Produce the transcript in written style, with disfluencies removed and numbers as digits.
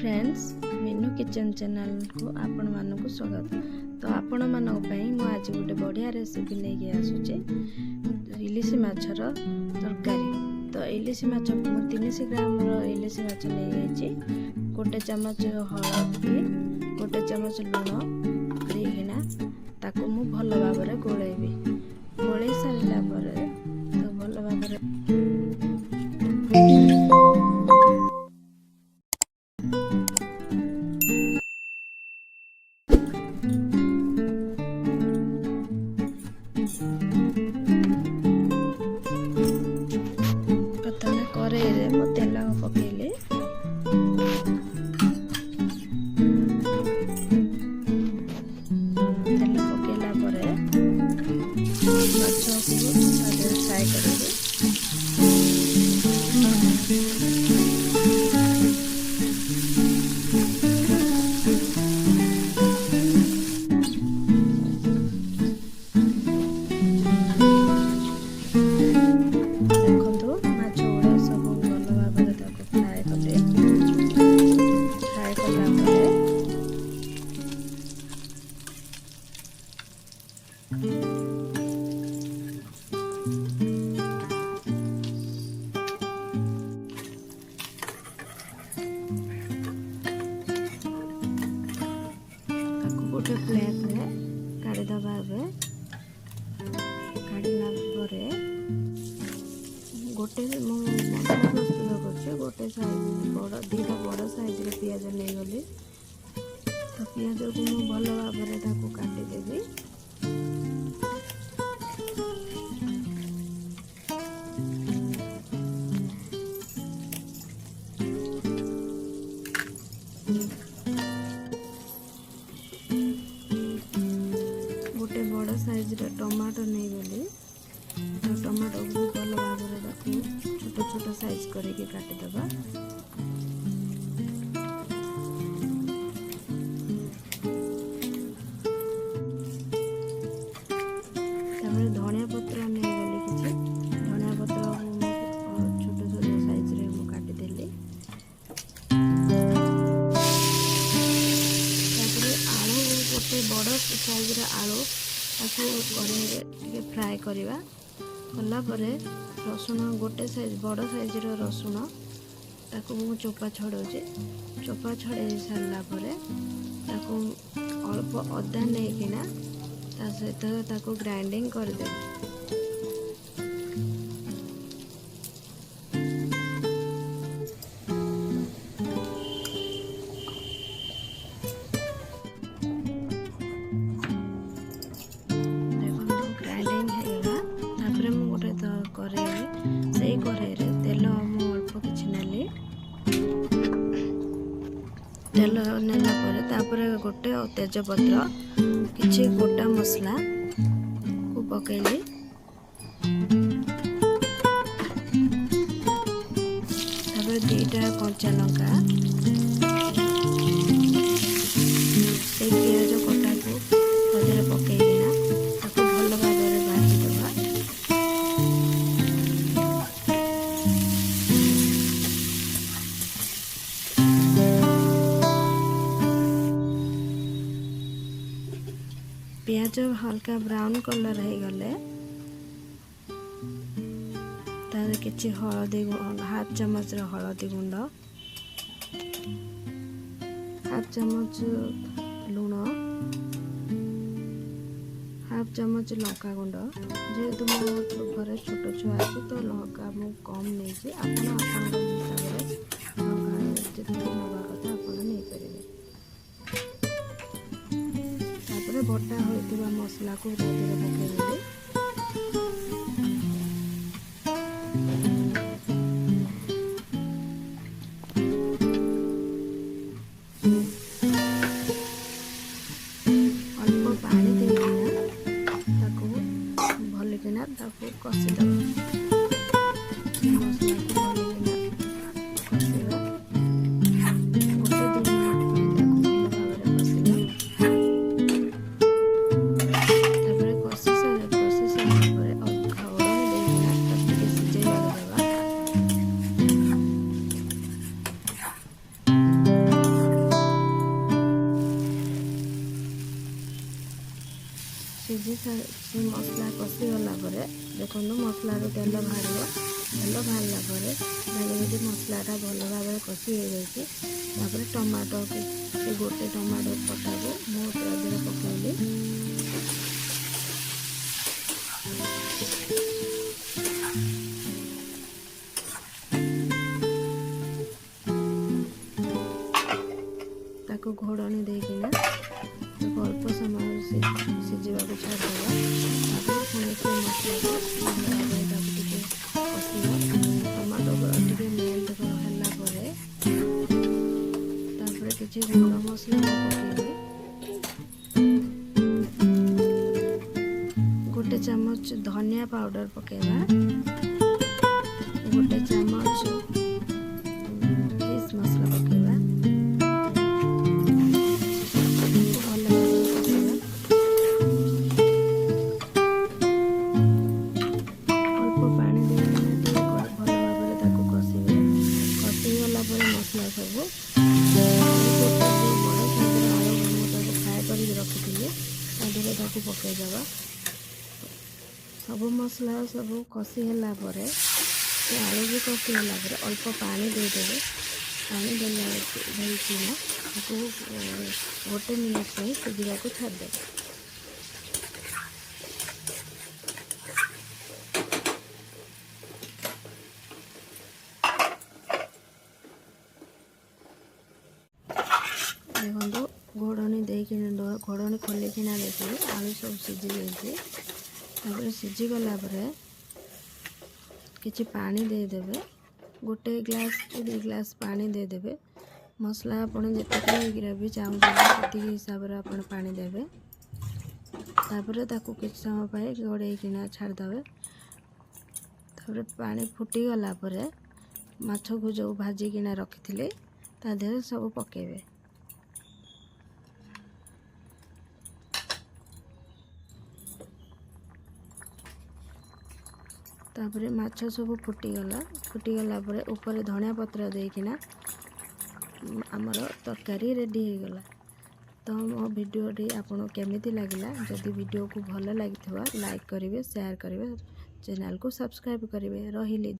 Friends Meenu kitchen channel को आपण मानक स्वागत। तो आपण मानक मु आज गोटे बढ़िया रेसिपी लेके आसुचे इलिशी माछर तरकारी। तो इलिशी माछ 300 ग्राम इलिशी माछ ले गोटे चमच हलदी गोटे चमच लुण देना ताको मु भल भाव में गोलेबी। गोले सारा पर तो भल भाव प्रथम कड़े मो तेल पकेले तेल पकेला पर माछ को फ्राए करेंगे। गोटे प्लेट में काढ़ी दबा काढ़ला गोटे मसला प्रस्तुत कर गोटे साइज बड़ दीटा बड़ साइज रे पियाज नहीं गली। तो पियाज को मु भल भाव में काटिदेवी। गोटे बड़ साइज रे टमाटो नहीं गली। तो टमाटो को भल भाव में छोट छोट साइज करके काटिदेबा। धनिया पत्र नहीं गली किसी धनिया पत्र छोट छोट साइज रे मु काटिदेली। आलू गोटे बड़ साइज रे आलू कड़े फ्राए करवा कला परे रसुण गोटे साइज बड़ साइज रो रसुण ताकू मु चोपा छड़ौचे। चोपा छड़े सारा परे ताकू अल्प अदा नहीं किना ता सहित ताकू ग्राइंडिंग कर दे। तेल नेला परे तापरे गोटे तेजपत्र किछि गोटा मसला को पकेली। तापरे दीटा कंचा लंका से पियाज कटा को तदेरे पकेइना ताको भल भाव में भाजी देबा। पियाज हल्का ब्राउन कलर हो गले तार किछि हळदी हाफ चम्मच हळदी गुंड हाफ चम्मच लुण हाफ चम्मच लंका गुंड। जेहेतु मो घरे छोट छुआ अच्छे तो लंका मु कम नहीं आप हिसाब से लंका नवा कथा आप नहीं पारे। बटा होइतिबा मसला को पकेदेली। अल्प पानी देना ताको भल किना ताको कसी दबा। मसला को भल किना कसीबा गोटे 2 मिनट ताको भल भाव में कसीबा। कसी सारा से मसला कषी गला देखो मसलार तेल बाहर पर मसलाटा भल भाव कषी हो जाए टमाटो के गोटे टमाटो कटा को मुझे पकईली घोड़नी देकिना अल्प समय सीझा को छाड़देवा पुणी से मसला टमाटो टे मेल्ट है किसी गुड़ मसला पकईबी गोटे चामच धनिया पाउडर पकेवा गोटे चामच फिश मसला पकेवा मसला सब फ्राए कर रखी पकईदे सब मसला सब कषी है आलू भी कषी है अल्प पानी देदेवे पानी देना गोटे मिनट सीझा को छाड़देवे देखो घोड़नी देना घोड़नी खोलिकिना देखिए आलू सब सीझी जाइए सीझी गला किसी पानी देदेवे गोटे ग्लास दो ग्लास पानी देदेवे मसला आपन जितनी ग्रेवी चाहते हिसाब से आप पानी देवे तापर किसी समय घोड़ेकिना छाड़देवे तापर पानी फुटी गला माछ को जो भाजिकिना रखी थे ता देह सब पकेबे तापर माछ सब फुटीगला ऊपर धनिया पत्र देकिना आमर तरकारी रेडी हो गला। तो मो भिडियोटी आपन केमिति लागिला जदि वीडियो को भल लगी लाइक करेंगे शेयर करेंगे चैनल को सब्सक्राइब करेंगे रही।